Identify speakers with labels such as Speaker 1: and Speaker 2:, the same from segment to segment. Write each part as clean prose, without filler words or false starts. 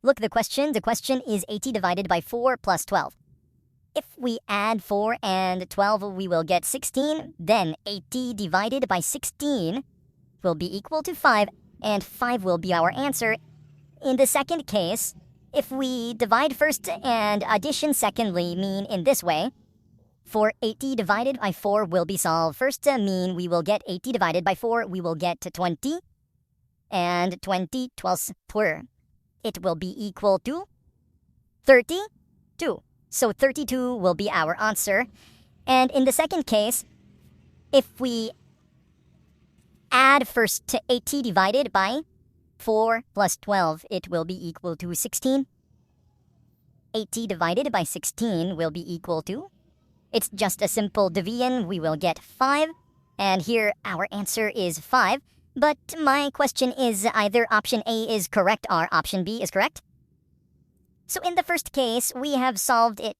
Speaker 1: Look, the question is 80 divided by 4 plus 12. If we add 4 and 12, we will get 16. Then 80 divided by 16 will be equal to 5, and 5 will be our answer. In the second case, if we divide first and addition secondly, mean in this way, for 80 divided by 4 will be solved first, mean we will get 80 divided by 4, we will get 20, and 20 plus 4. It will be equal to 32. So 32 will be our answer. And in the second case, if we add first to 80 divided by 4 plus 12, it will be equal to 16. 80 divided by 16 will be equal to, it's just a simple division, we will get 5. And here our answer is 5. But my question is either option A is correct or option B is correct. So in the first case, we have solved it.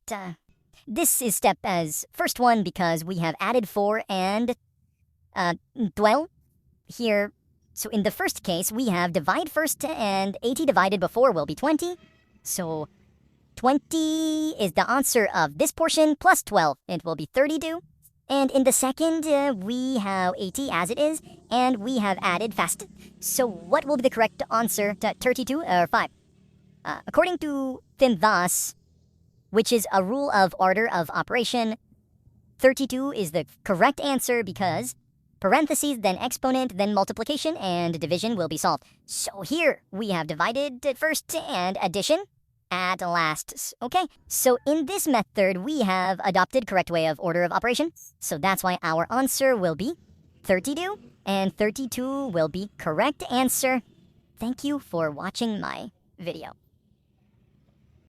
Speaker 1: This is step as first one because we have added 4 and 12 here. So in the first case, we have divide first and 80 divided by 4 will be 20. So 20 is the answer of this portion plus 12. It will be 32. And in the second, we have 80 as it is, and we have added fast. So what will be the correct answer to 32 or 5? According to PEMDAS, which is a rule of order of operation, 32 is the correct answer because parentheses, then exponent, then multiplication, and division will be solved. So here we have divided first and addition at last. Okay, so in this method, we have adopted correct way of order of operation. So that's why our answer will be 32, and 32 will be correct answer. Thank you for watching my video.